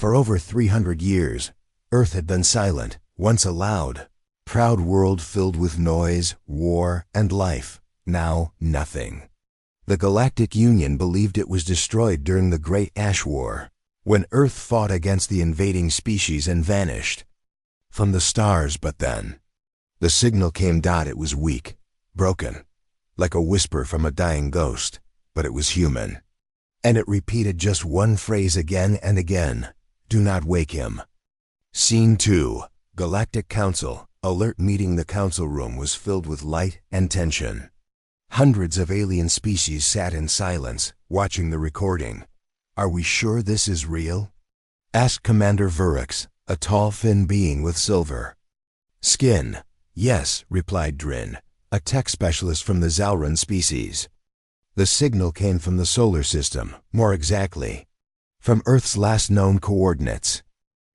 For over 300 years, Earth had been silent, once a loud, proud world filled with noise, war, and life. Now, nothing. The Galactic Union believed it was destroyed during the Great Ash War, when Earth fought against the invading species and vanished from the stars. But then, the signal came. It was weak, broken, like a whisper from a dying ghost, but it was human. And it repeated just one phrase again and again: "Do not wake him." Scene 2. Galactic Council. Alert meeting. The council room was filled with light and tension. Hundreds of alien species sat in silence, watching the recording. "Are we sure this is real?" asked Commander Vurix, a tall, thin being with silver skin. "Yes," replied Drin, a tech specialist from the Zalran species. "The signal came from the solar system, more exactly, from Earth's last known coordinates."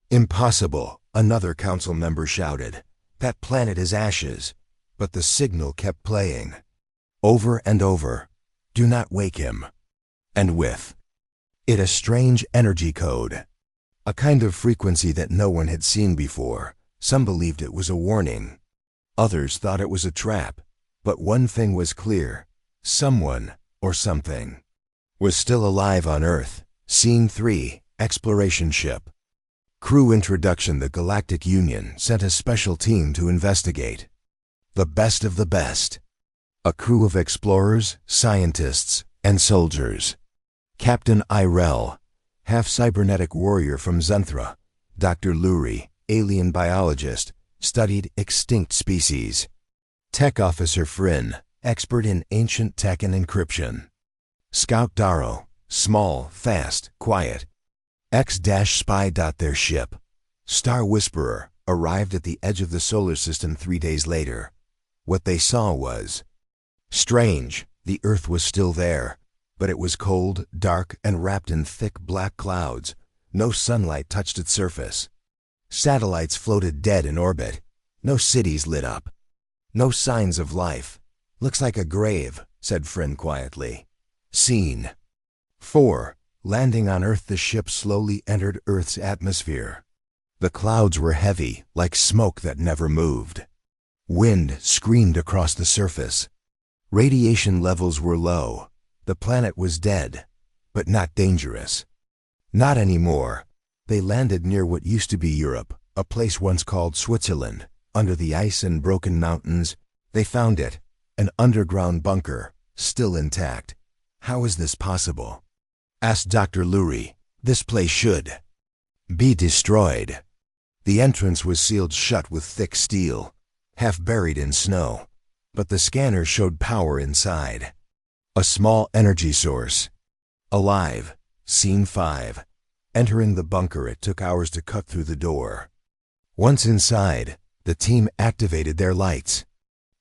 "Impossible," another council member shouted. "That planet is ashes." But the signal kept playing, over and over. "Do not wake him." And with it a strange energy code, a kind of frequency that no one had seen before. Some believed it was a warning. Others thought it was a trap. But one thing was clear: someone, or something, was still alive on Earth. Scene 3. Exploration Ship. Crew introduction. The Galactic Union sent a special team to investigate. The best of the best. A crew of explorers, scientists, and soldiers. Captain Irel, half-cybernetic warrior from Zenthra. Dr. Luri, alien biologist, studied extinct species. Tech Officer Fryn, expert in ancient tech and encryption. Scout Darrow, small, fast, quiet, ex-spy. Their ship, Star Whisperer, arrived at the edge of the solar system 3 days later. What they saw was strange. The Earth was still there, but it was cold, dark, and wrapped in thick black clouds. No sunlight touched its surface. Satellites floated dead in orbit. No cities lit up. No signs of life. "Looks like a grave," said Fryn quietly. Scene 4. Landing on Earth. The ship slowly entered Earth's atmosphere. The clouds were heavy, like smoke that never moved. Wind screamed across the surface. Radiation levels were low. The planet was dead, but not dangerous. Not anymore. They landed near what used to be Europe, a place once called Switzerland. Under the ice and broken mountains, they found it, an underground bunker, still intact. "How is this possible?" asked Dr. Luri. "This place should be destroyed." The entrance was sealed shut with thick steel, half buried in snow. But the scanner showed power inside. A small energy source. Alive. Scene 5. Entering the bunker. It took hours to cut through the door. Once inside, the team activated their lights.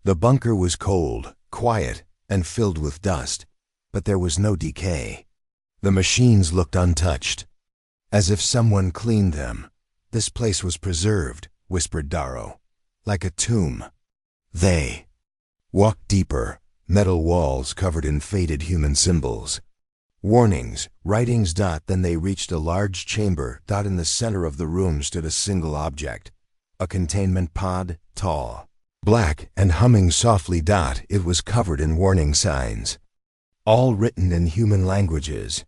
The bunker was cold, quiet, and filled with dust, but there was no decay. The machines looked untouched, as if someone cleaned them. "This place was preserved," whispered Darrow, "like a tomb." They walked deeper, metal walls covered in faded human symbols. Warnings, writings. Then they reached a large chamber. In the center of the room stood a single object, a containment pod, tall, black, and humming softly. It was covered in warning signs, all written in human languages.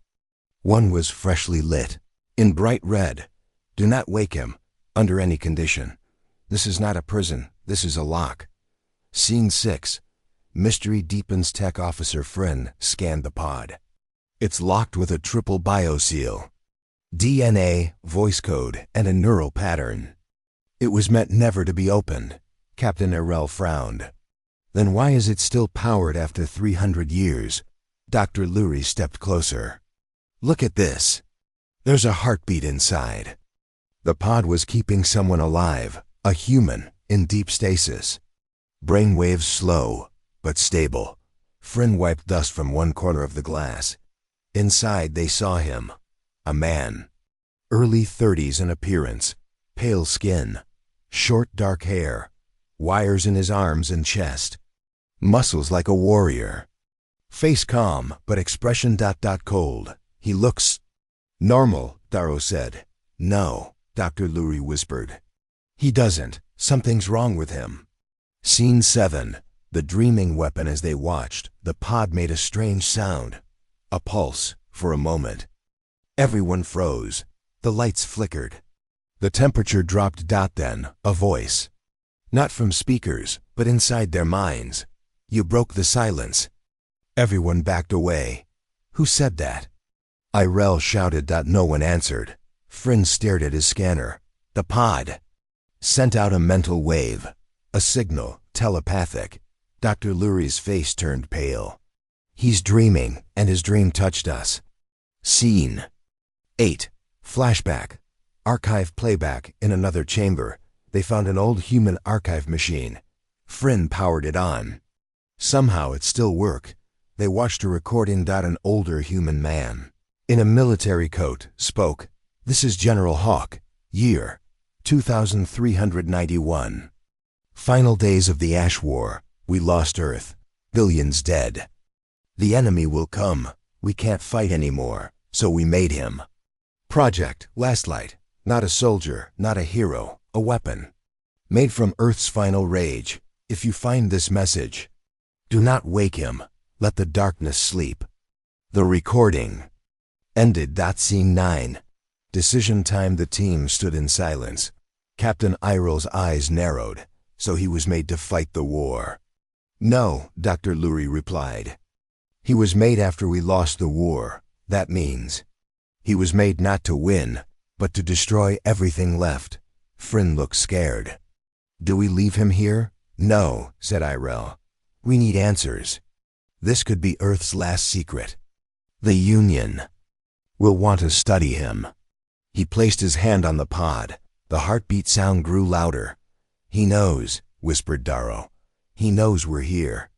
One was freshly lit, in bright red. "Do not wake him, under any condition. This is not a prison, this is a lock." Scene 6. Mystery deepens. Tech Officer Fryn scanned the pod. It's locked with a triple bioseal. DNA, voice code, and a neural pattern. It was meant never to be opened. Captain Irel frowned. "Then why is it still powered after 300 years? Dr. Luri stepped closer. "Look at this. There's a heartbeat inside." The pod was keeping someone alive, a human, in deep stasis. Brainwaves slow, but stable. Fryn wiped dust from one corner of the glass. Inside they saw him, a man. Early 30s in appearance, pale skin, short dark hair, wires in his arms and chest, muscles like a warrior. Face calm, but expression cold. "He looks normal," Darrow said. No, Dr. Lurie whispered. He doesn't. Something's wrong with him. Scene 7. The dreaming weapon. As they watched, the pod made a strange sound. A pulse, for a moment. Everyone froze. The lights flickered. The temperature dropped. Then, a voice. Not from speakers, but inside their minds. You broke the silence. Everyone backed away. Who said that? Irel shouted. No one answered. Friend stared at his scanner. The pod sent out a mental wave. A signal, telepathic. Dr. Lurie's face turned pale. He's dreaming, and his dream touched us. Scene 8. Flashback. Archive playback. In another chamber, they found an old human archive machine. Friend powered it on. Somehow it still worked. They watched a recording. An older human man, in a military coat, spoke. This is General Hawk. Year 2391. Final days of the Ash War. We lost Earth. Billions dead. The enemy will come. We can't fight anymore, so we made him. Project Lastlight. Not a soldier, not a hero, a weapon. Made from Earth's final rage. If you find this message, do not wake him. Let the darkness sleep. The recording ended. Scene 9. Decision time. The team stood in silence. Captain Irel's eyes narrowed. So he was made to fight the war. No, Dr. Lurie replied. He was made after we lost the war. That means he was made not to win, but to destroy everything left. Friend looked scared. Do we leave him here? No, said Irel. We need answers. This could be Earth's last secret. The Union will want to study him. He placed his hand on the pod. The heartbeat sound grew louder. He knows, whispered Darrow. He knows we're here.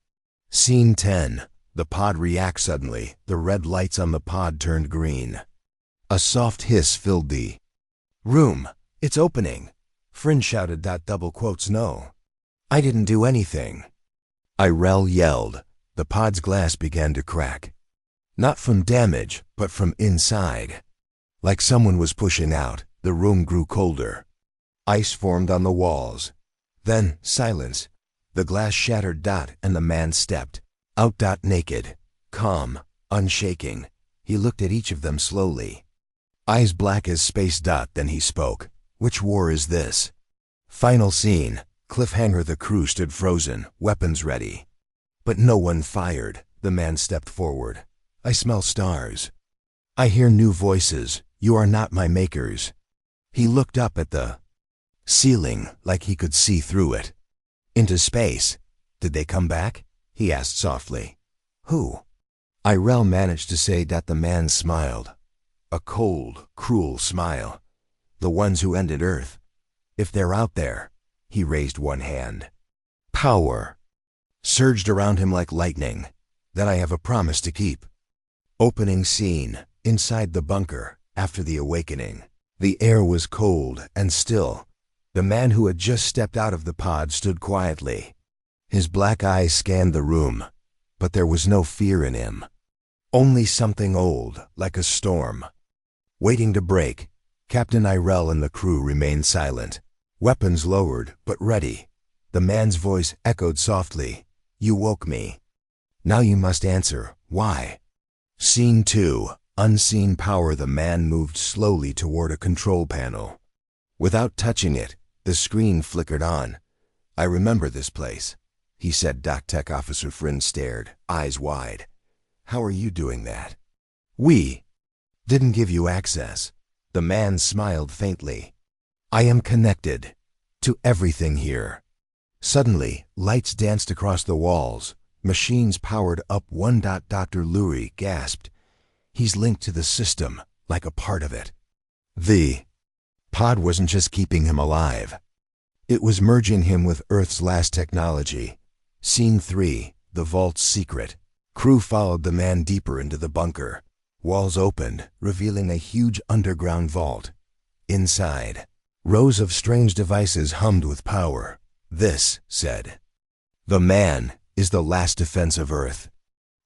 Scene 10. The pod reacts suddenly. The red lights on the pod turned green. A soft hiss filled the room. It's opening. Friend shouted. No. I didn't do anything. Irel yelled. The pod's glass began to crack. Not from damage, but from inside. Like someone was pushing out, the room grew colder. Ice formed on the walls. Then, silence. The glass shattered. And the man stepped out. Naked, calm, unshaking. He looked at each of them slowly. Eyes black as space. Then he spoke. Which war is this? Final scene. Cliffhanger. The crew stood frozen, weapons ready. But no one fired. The man stepped forward. I smell stars. I hear new voices. You are not my makers. He looked up at the ceiling like he could see through it. Into space. Did they come back? He asked softly. Who? Irel managed to say. The man smiled. A cold, cruel smile. The ones who ended Earth. If they're out there. He raised one hand. Power surged around him like lightning. Then I have a promise to keep. Opening scene. Inside the bunker, after the awakening. The air was cold and still. The man who had just stepped out of the pod stood quietly. His black eyes scanned the room, but there was no fear in him. Only something old, like a storm, waiting to break. Captain Irel and the crew remained silent, weapons lowered but ready. The man's voice echoed softly. You woke me. Now you must answer. Why? Scene 2. Unseen power. The man moved slowly toward a control panel. Without touching it, the screen flickered on. I remember this place, he said. Tech Officer Friend stared, eyes wide. How are you doing that? We didn't give you access. The man smiled faintly. I am connected to everything here. Suddenly, lights danced across the walls. Machines powered up. Dr. Lurie gasped. He's linked to the system, like a part of it. The pod wasn't just keeping him alive. It was merging him with Earth's last technology. Scene 3. The vault's secret. Crew followed the man deeper into the bunker. Walls opened, revealing a huge underground vault. Inside, rows of strange devices hummed with power. This, said the man, is the last defense of Earth.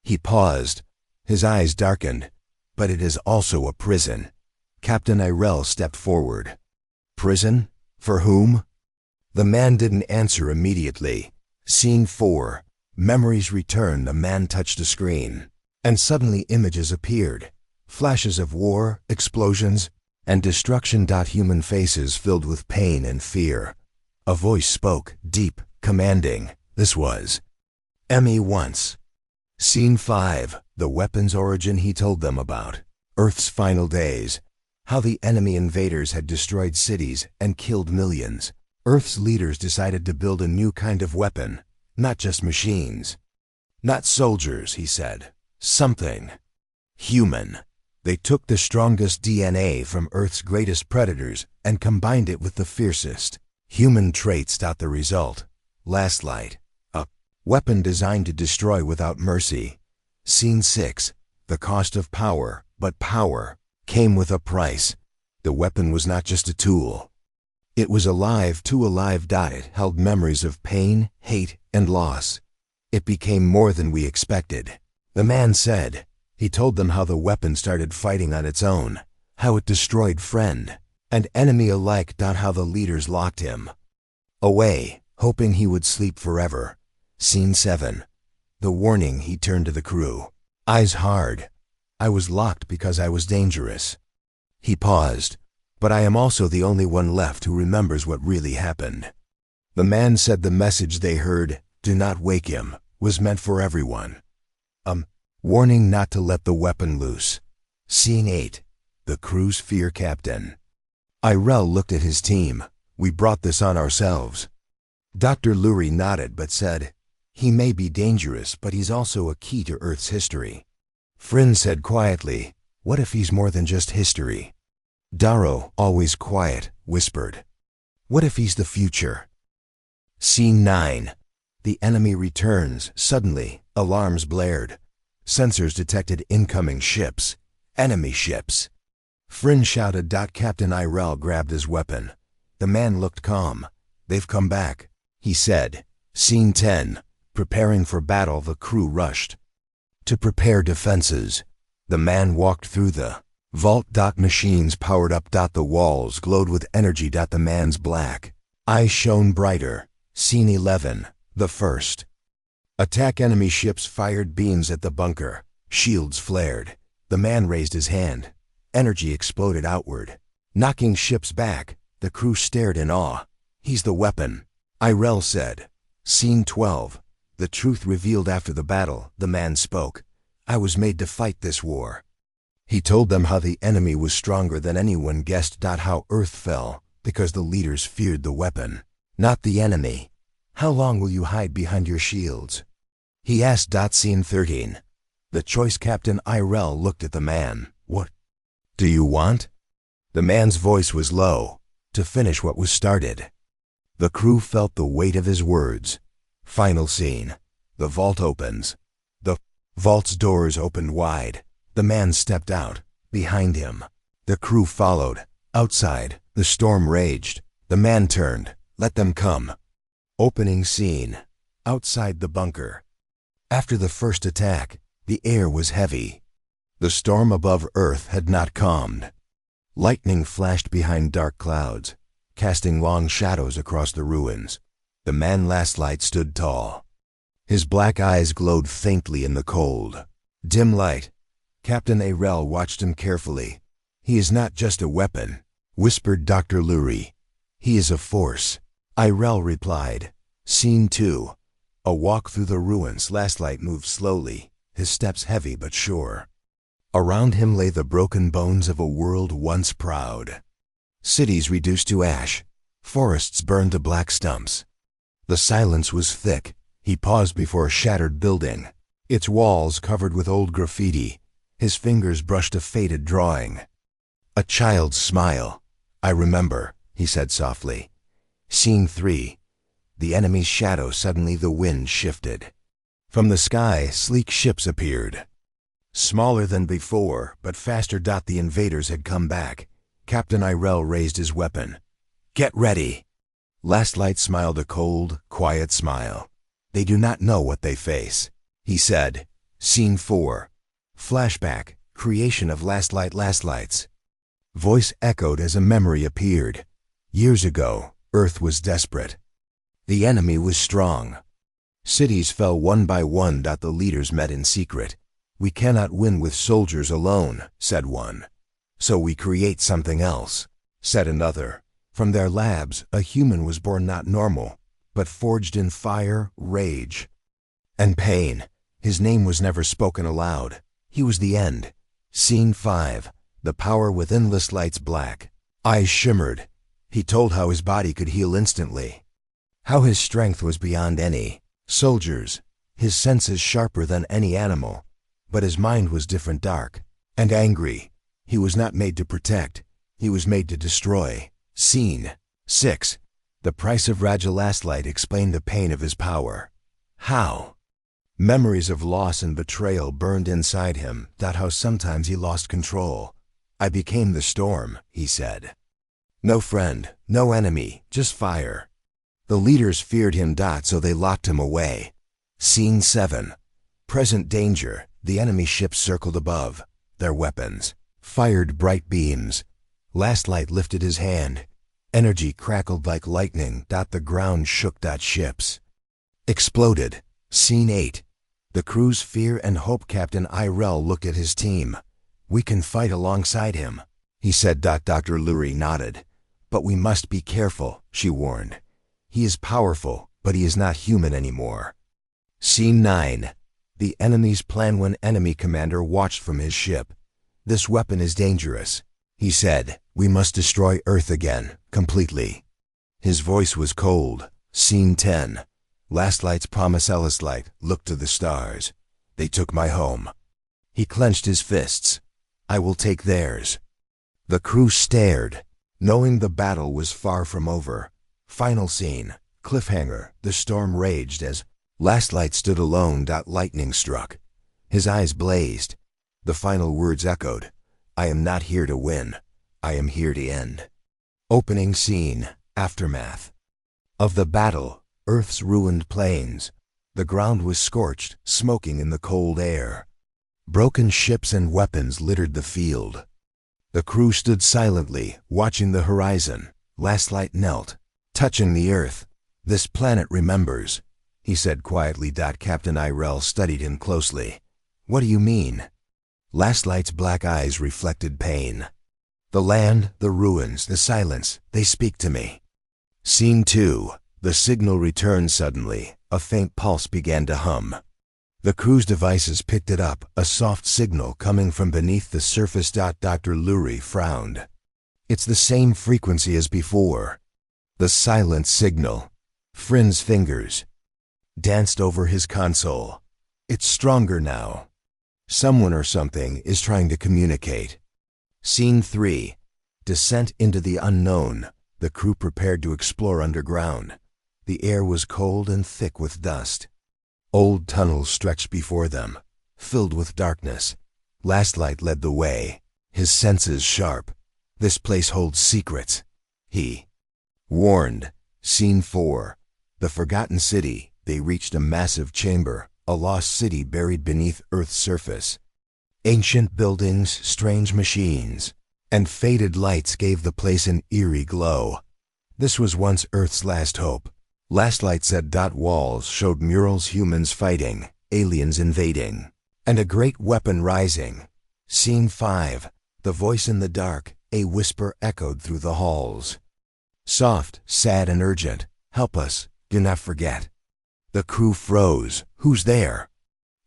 He paused. His eyes darkened. But it is also a prison. Captain Irel stepped forward. Prison? For whom? The man didn't answer immediately. Scene 4. Memories return. The man touched a screen, and suddenly images appeared. Flashes of war, explosions, and destruction. Human faces filled with pain and fear. A voice spoke, deep, commanding. This was Emmy once. Scene 5. The weapon's origin. He told them about Earth's final days, how the enemy invaders had destroyed cities and killed millions. Earth's leaders decided to build a new kind of weapon, not just machines. Not soldiers, he said. Something human. They took the strongest DNA from Earth's greatest predators and combined it with the fiercest human traits. The result? Last Light. A weapon designed to destroy without mercy. Scene 6. The cost of power. But power came with a price. The weapon was not just a tool. It was alive, too alive. It held memories of pain, hate, and loss. It became more than we expected. The man said. He told them how the weapon started fighting on its own, how it destroyed friend and enemy alike. How the leaders locked him away, hoping he would sleep forever. Scene 7. The warning. He turned to the crew. Eyes hard. I was locked because I was dangerous. He paused. But I am also the only one left who remembers what really happened. The man said the message they heard, do not wake him, was meant for everyone. Warning not to let the weapon loose. Scene 8. The crew's fear. Captain Irel looked at his team. We brought this on ourselves. Dr. Lurie nodded but said, he may be dangerous, but he's also a key to Earth's history. Friend said quietly, what if he's more than just history? Darrow, always quiet, whispered, what if he's the future? Scene 9. The enemy returns. Suddenly, alarms blared. Sensors detected incoming ships. Enemy ships. Friend shouted. Captain Irel grabbed his weapon. The man looked calm. They've come back, he said. Scene 10. Preparing for battle. The crew rushed to prepare defenses. The man walked through the vault. Machines powered up. The walls glowed with energy. The man's black eyes shone brighter. Scene 11. The first attack. Enemy ships fired beams at the bunker. Shields flared. The man raised his hand. Energy exploded outward, knocking ships back. The crew stared in awe. He's the weapon, Irel said. Scene 12. The truth revealed. After the battle, the man spoke. I was made to fight this war. He told them how the enemy was stronger than anyone guessed. How Earth fell because the leaders feared the weapon, not the enemy. How long will you hide behind your shields? He asked. Scene 13. The choice. Captain Irel looked at the man. What do you want? The man's voice was low. To finish what was started. The crew felt the weight of his words. Final scene. The vault opens. The vault's doors opened wide. The man stepped out. Behind him, the crew followed. Outside, the storm raged. The man turned. Let them come. Opening scene. Outside the bunker. After the first attack, the air was heavy. The storm above Earth had not calmed. Lightning flashed behind dark clouds, casting long shadows across the ruins. The man Last Light stood tall. His black eyes glowed faintly in the cold, dim light. Captain Irel watched him carefully. He is not just a weapon, whispered Dr. Lurie. He is a force, Irel replied. Scene 2. A walk through the ruins. Last Light moved slowly, his steps heavy but sure. Around him lay the broken bones of a world once proud. Cities reduced to ash, forests burned to black stumps. The silence was thick. He paused before a shattered building, its walls covered with old graffiti. His fingers brushed a faded drawing. A child's smile. I remember, he said softly. Scene 3. The enemy's shadow. Suddenly the wind shifted. From the sky, sleek ships appeared. Smaller than before, but faster. The invaders had come back. Captain Irel raised his weapon. Get ready. Last Light smiled a cold, quiet smile. They do not know what they face, he said. Scene 4. Flashback. Creation of Last Light. Last Lights Voice echoed as a memory appeared. Years ago, Earth was desperate. The enemy was strong. Cities fell one by one. The leaders met in secret. We cannot win with soldiers alone, said one. So we create something else, said another. From their labs, a human was born, not normal, but forged in fire, rage, and pain. His name was never spoken aloud. He was the end. Scene 5. The power with endless lights black. Eyes shimmered. He told how his body could heal instantly. How his strength was beyond any soldier's. His senses sharper than any animal. But his mind was different, dark and angry. He was not made to protect. He was made to destroy. Scene 6. The price of Radulastlight explained the pain of his power. How? Memories of loss and betrayal burned inside him. How sometimes he lost control. I became the storm, he said. No friend, no enemy, just fire. The leaders feared him. So they locked him away. Scene 7. Present danger. The enemy ships circled above. Their weapons fired bright beams. Lastlight lifted his hand. Energy crackled like lightning. The ground shook. Ships exploded. Scene 8. The crew's fear and hope. Captain Irel looked at his team. We can fight alongside him, he said. Dr. Lurie nodded. But we must be careful, she warned. He is powerful, but he is not human anymore. Scene 9. The enemy's plan. When enemy commander watched from his ship. This weapon is dangerous, he said. We must destroy Earth again, completely. His voice was cold. Scene 10. Lastlight's promise. Ellislight looked to the stars. They took my home. He clenched his fists. I will take theirs. The crew stared, knowing the battle was far from over. Final scene. Cliffhanger. The storm raged as Lastlight stood alone. Lightning struck. His eyes blazed. The final words echoed. I am not here to win. I am here to end. Opening scene. Aftermath. Of the battle. Earth's ruined plains. The ground was scorched, smoking in the cold air. Broken ships and weapons littered the field. The crew stood silently, watching the horizon. Lastlight knelt, touching the earth. This planet remembers, he said quietly. Captain Irel studied him closely. What do you mean? Lastlight's black eyes reflected pain. The land, the ruins, the silence, they speak to me. Scene 2. The signal returned suddenly. A faint pulse began to hum. The crew's devices picked it up, a soft signal coming from beneath the surface. Dr. Lurie frowned. It's the same frequency as before. The silent signal. Frinn's fingers danced over his console. It's stronger now. Someone or something is trying to communicate. Scene 3. Descent into the unknown. The crew prepared to explore underground. The air was cold and thick with dust. Old tunnels stretched before them, filled with darkness. Lastlight led the way, his senses sharp. This place holds secrets, he warned. Scene 4. The Forgotten City. They reached a massive chamber, a lost city buried beneath Earth's surface. Ancient buildings, strange machines, and faded lights gave the place an eerie glow. This was once Earth's last hope. Lastlight said. Walls showed murals, humans fighting, aliens invading, and a great weapon rising. Scene 5. The voice in the dark. A whisper echoed through the halls. Soft, sad and urgent. Help us, do not forget. The crew froze. Who's there?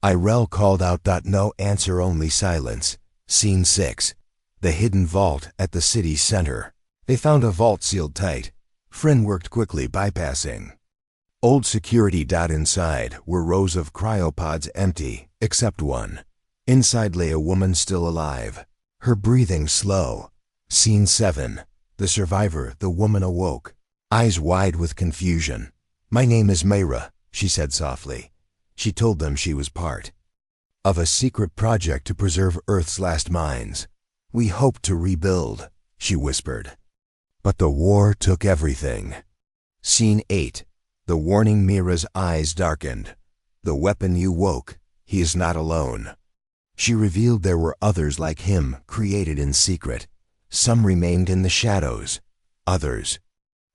Irel called out. No answer, only silence. Scene 6. The hidden vault at the city's center. They found a vault sealed tight. Frinn worked quickly, bypassing old security. Inside were rows of cryopods, empty, except one. Inside lay a woman still alive, her breathing slow. Scene 7. The survivor. The woman awoke, eyes wide with confusion. My name is Mayra, she said softly. She told them she was part of a secret project to preserve Earth's last minds. We hope to rebuild, she whispered. But the war took everything. Scene 8. The warning. Mira's eyes darkened. The weapon you woke, he is not alone. She revealed there were others like him, created in secret. Some remained in the shadows. Others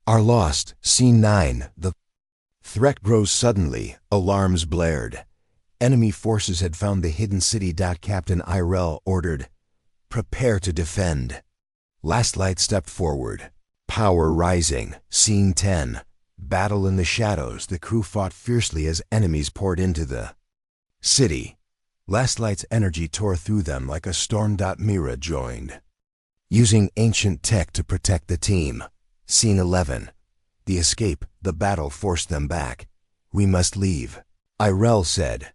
are lost. Scene 9. The threat grows suddenly. Alarms blared. Enemy forces had found the hidden city. Captain Irel ordered, "Prepare to defend." Last Light stepped forward. Power rising. Scene 10. Battle in the shadows. The crew fought fiercely as enemies poured into the city. Last Light's energy tore through them like a storm. Mira joined, using ancient tech to protect the team. Scene 11. The escape. The battle forced them back. "We must leave," Irel said.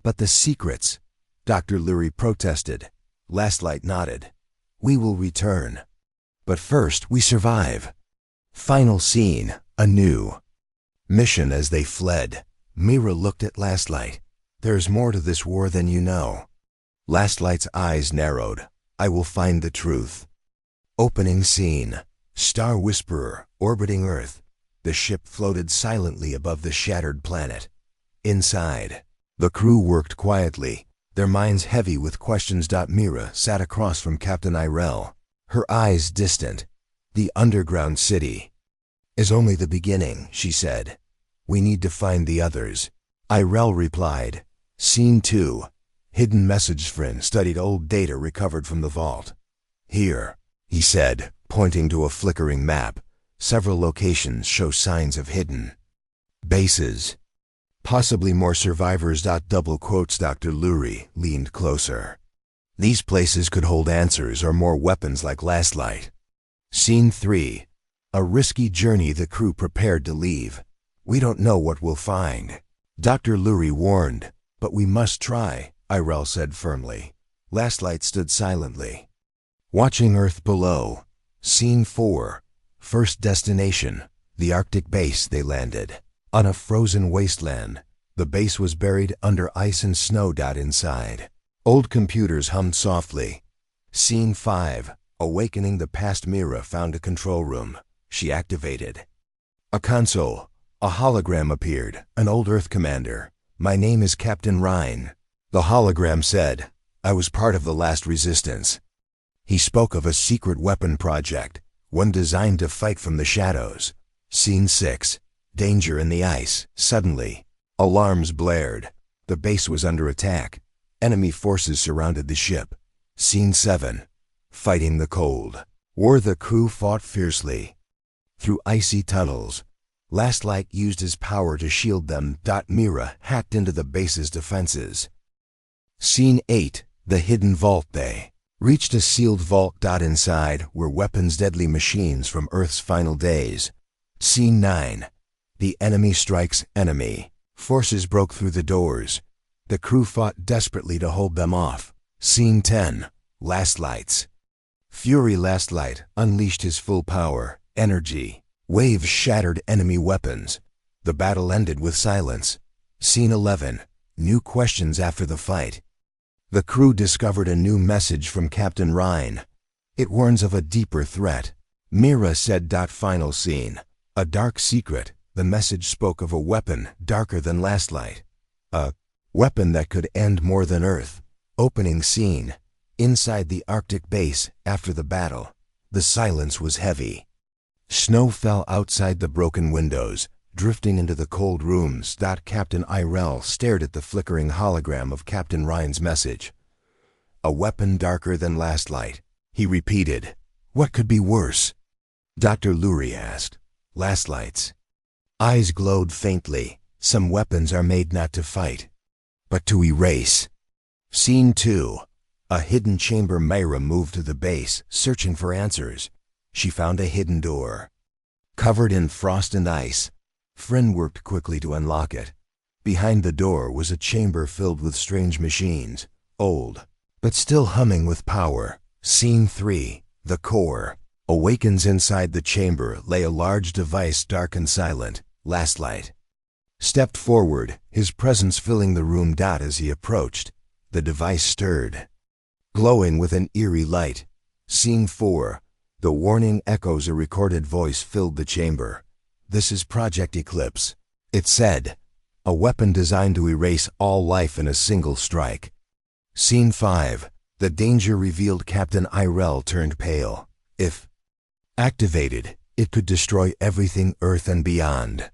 "But the secrets," Dr. Lurie protested. Last Light nodded. "We will return. But first, we survive." Final scene. A new mission. As they fled, Mira looked at Last Light. "There's more to this war than you know." Last Light's eyes narrowed. "I will find the truth." Opening scene. Star Whisperer, orbiting Earth. The ship floated silently above the shattered planet. Inside, the crew worked quietly, their minds heavy with questions. Mira sat across from Captain Irel, her eyes distant. "The underground city is only the beginning," she said. "We need to find the others." Irel replied. Scene 2. Hidden message. Friend studied old data recovered from the vault. "Here," he said, pointing to a flickering map. "Several locations show signs of hidden bases. Possibly more survivors." Double quotes. Dr. Lurie leaned closer. "These places could hold answers or more weapons like Last Light." Scene 3. A risky journey. The crew prepared to leave. "We don't know what we'll find," Dr. Lurie warned. "But we must try," Irel said firmly. Last Light stood silently, watching Earth below. Scene 4. First destination. The Arctic base. They landed on a frozen wasteland. The base was buried under ice and snow. Inside, old computers hummed softly. Scene 5. Awakening the past. Mira found a control room. She activated a console. A hologram appeared, an old Earth commander. "My name is Captain Ryan," the hologram said. "I was part of the last resistance." He spoke of a secret weapon project, one designed to fight from the shadows. Scene 6. Danger in the ice. Suddenly, alarms blared. The base was under attack. Enemy forces surrounded the ship. Scene 7. Fighting the cold. War. The crew fought fiercely through icy tunnels. Last Light used his power to shield them. Mira hacked into the base's defenses. Scene 8. The hidden vault. They reached a sealed vault. Inside were weapons, deadly machines from Earth's final days. Scene 9. The enemy strikes. Enemy forces broke through the doors. The crew fought desperately to hold them off. Scene 10. Last Light's fury. Last Light unleashed his full power. Energy waves shattered enemy weapons. The battle ended with silence. Scene 11. New questions after the fight. The crew discovered a new message from Captain Ryan. It warns of a deeper threat. Mira said. Final scene. A dark secret. The message spoke of a weapon darker than Last Light. A weapon that could end more than Earth. Opening scene. Inside the Arctic base after the battle. The silence was heavy. Snow fell outside the broken windows, drifting into the cold rooms. Captain Irel stared at the flickering hologram of Captain Ryan's message. "A weapon darker than Last Light," he repeated. "What could be worse?" Dr. Lurie asked. Last Light's eyes glowed faintly. "Some weapons are made not to fight, but to erase." Scene 2. A hidden chamber. Myra moved to the base, searching for answers. She found a hidden door, covered in frost and ice. Friend worked quickly to unlock it. Behind the door was a chamber filled with strange machines, old, but still humming with power. Scene 3. The core awakens. Inside the chamber lay a large device, dark and silent. Last Light stepped forward, his presence filling the room. As he approached, the device stirred, glowing with an eerie light. Scene 4. The warning echoes. A recorded voice filled the chamber. "This is Project Eclipse," it said. "A weapon designed to erase all life in a single strike." Scene 5. The danger revealed. Captain Irel turned pale. If activated, it could destroy everything Earth and beyond.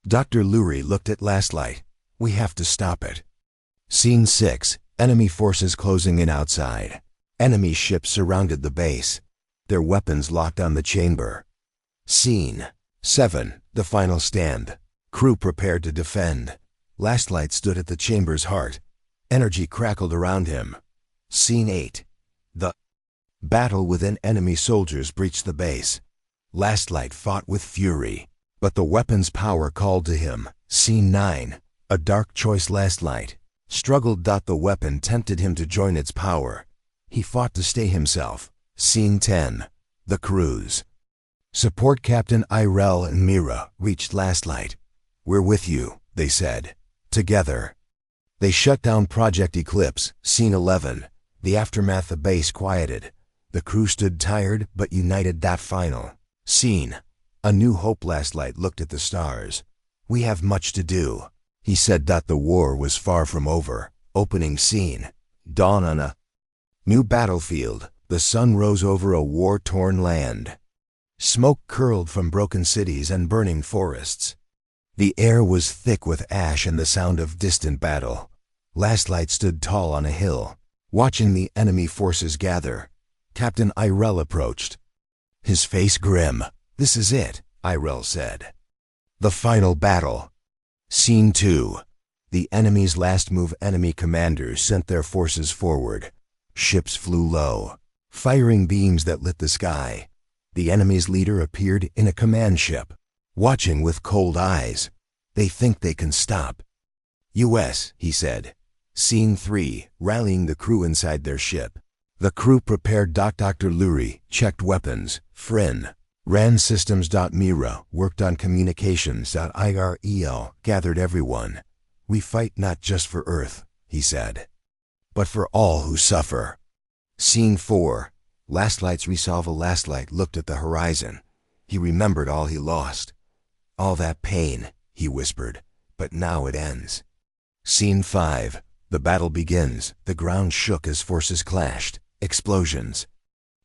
Dr. Lurie looked at Last Light. We have to stop it. Scene 6. Enemy forces closing in outside. Enemy ships surrounded the base, their weapons locked on the chamber. Scene 7. The final stand. Crew prepared to defend. Last Light stood at the chamber's heart. Energy crackled around him. Scene 8. The battle within enemy soldiers breached the base. Last Light fought with fury, but the weapon's power called to him. Scene 9. A dark choice. Last Light struggled. The weapon tempted him to join its power. He fought to stay himself. Scene 10. The cruise. Support Captain Irel and Mira reached Last Light. We're with you, they said. Together. They shut down Project Eclipse. Scene 11. The aftermath. The base quieted. The crew stood tired but united. Final scene. A New Hope. Last Light looked at the stars. We have much to do, he said. The war was far from over. Opening scene. Dawn on a new battlefield. The sun rose over a war-torn land. Smoke curled from broken cities and burning forests. The air was thick with ash and the sound of distant battle. Last Light stood tall on a hill, watching the enemy forces gather. Captain Irel approached, his face grim. This is it, Irel said. The final battle. Scene 2. The enemy's last move. Enemy commanders sent their forces forward. Ships flew low, firing beams that lit the sky. The enemy's leader appeared in a command ship, watching with cold eyes. They think they can stop US, he said. Scene 3. Rallying the crew inside their ship. The crew prepared. Dr. Lurie checked weapons. Fryn ran systems. Mira worked on communications. Irel gathered everyone. We fight not just for Earth, he said, but for all who suffer. Scene 4. Last Light's resolve. Last Light looked at the horizon. He remembered all he lost. All that pain, he whispered, but now it ends. Scene 5. The battle begins. The ground shook as forces clashed. Explosions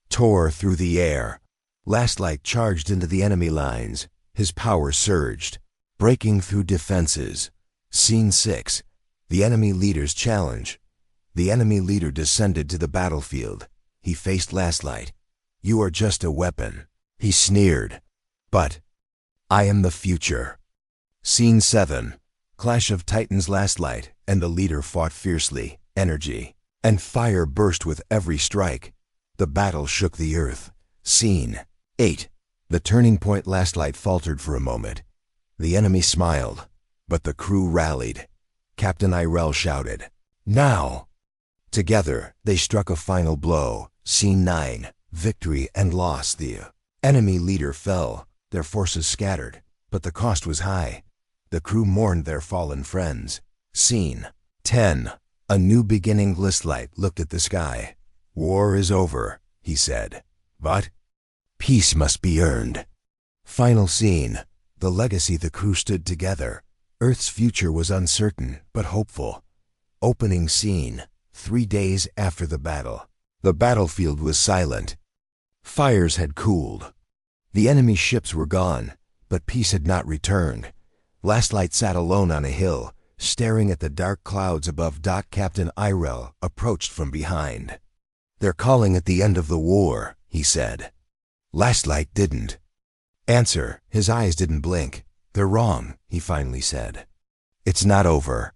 tore through the air. Last Light charged into the enemy lines. His power surged, breaking through defenses. Scene 6. The enemy leader's challenge. The enemy leader descended to the battlefield. He faced Last Light. You are just a weapon, he sneered. But I am the future. Scene 7. Clash of Titans. Last Light and the leader fought fiercely. Energy and fire burst with every strike. The battle shook the earth. Scene 8. The turning point. Last Light faltered for a moment. The enemy smiled, but the crew rallied. Captain Irel shouted, now! Together, they struck a final blow. Scene 9. Victory and loss. The enemy leader fell. Their forces scattered, but the cost was high. The crew mourned their fallen friends. Scene 10. A new beginning. Last Light looked at the sky. War is over, he said, but peace must be earned. Final scene. The legacy. The crew stood together. Earth's future was uncertain, but hopeful. Opening scene. 3 days after the battle. The battlefield was silent. Fires had cooled. The enemy ships were gone, but peace had not returned. Last Light sat alone on a hill, staring at the dark clouds above. Captain Irel approached from behind. They're calling it the end of the war, he said. Last Light didn't answer. His eyes didn't blink. They're wrong, he finally said. It's not over.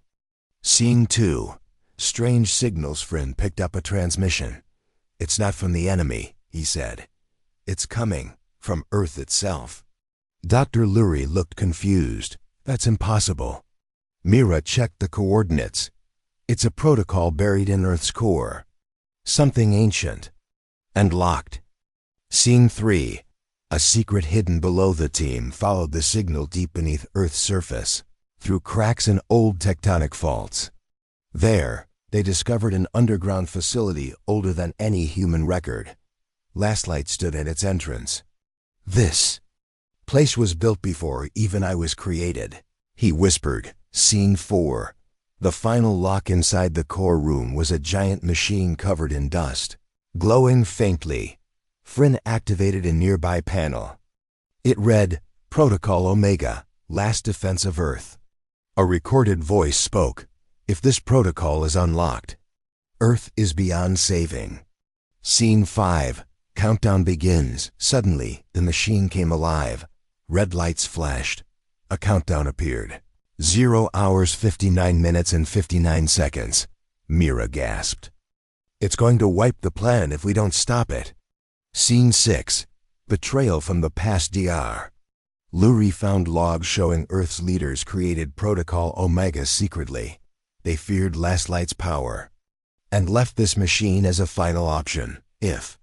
Scene 2. Strange signals. Fryn picked up a transmission. It's not from the enemy, he said. It's coming from Earth itself. Dr. Lurie looked confused. That's impossible. Mira checked the coordinates. It's a protocol buried in Earth's core. Something ancient and locked. Scene 3. A secret hidden below. The team followed the signal deep beneath Earth's surface, through cracks and old tectonic faults. There, they discovered an underground facility older than any human record. Last Light stood at its entrance. This place was built before even I was created, he whispered. Scene 4. The final lock. Inside the core room was a giant machine covered in dust, glowing faintly. Frin activated a nearby panel. It read, Protocol Omega, Last Defense of Earth. A recorded voice spoke. If this protocol is unlocked, Earth is beyond saving. Scene 5. Countdown begins. Suddenly, the machine came alive. Red lights flashed. A countdown appeared. 0 hours 59 minutes and 59 seconds. Mira gasped. It's going to wipe the planet if we don't stop it. Scene 6. Betrayal from the past DR. Lurie found logs showing Earth's leaders created Protocol Omega secretly. They feared Last Light's power and left this machine as a final option. If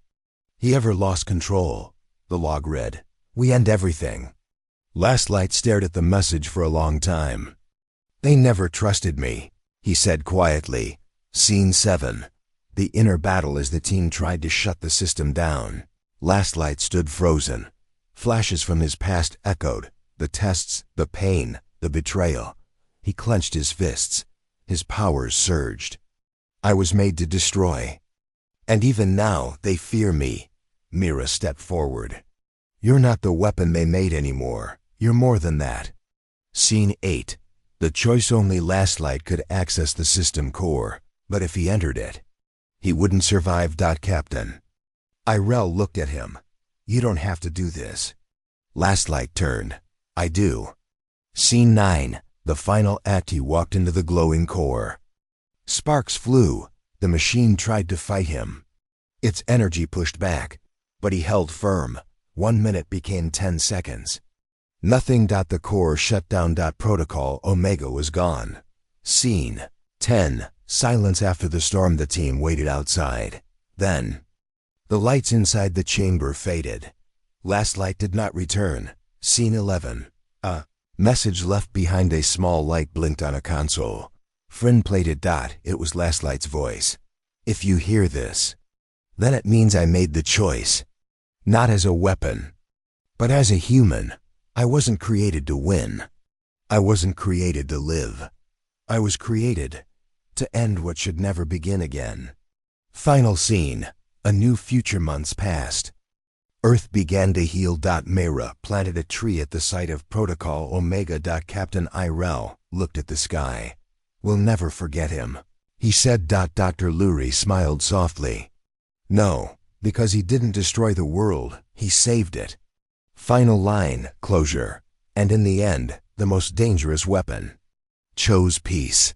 he ever lost control, the log read, we end everything. Last Light stared at the message for a long time. They never trusted me, he said quietly. Scene 7. The inner battle as the team tried to shut the system down. Last Light stood frozen. Flashes from his past echoed. The tests, the pain, the betrayal. He clenched his fists. His powers surged. I was made to destroy. And even now, they fear me. Mira stepped forward. You're not the weapon they made anymore. You're more than that. Scene 8. The choice only Last Light could access the system core, but if he entered it, he wouldn't survive. Captain. Irel looked at him. You don't have to do this. Last Light turned. I do. Scene 9. The final act. He walked into the glowing core. Sparks flew. The machine tried to fight him. Its energy pushed back, but he held firm. 1 minute became 10 seconds. Nothing. The core shut down. Protocol Omega was gone. Scene 10. Silence after the storm. The team waited outside. Then, the lights inside the chamber faded. Last Light did not return. Scene 11. A message left behind. A small light blinked on a console. Frin played it. It was Last Light's voice. If you hear this, then it means I made the choice. Not as a weapon, but as a human. I wasn't created to win. I wasn't created to live. I was created to end what should never begin again. Final scene. A new future. Months passed. Earth began to heal. Mira planted a tree at the site of Protocol Omega. Captain Irel looked at the sky. We'll never forget him, he said. Dr. Lurie smiled softly. No, because he didn't destroy the world, he saved it. Final line, closure. And in the end, the most dangerous weapon chose peace.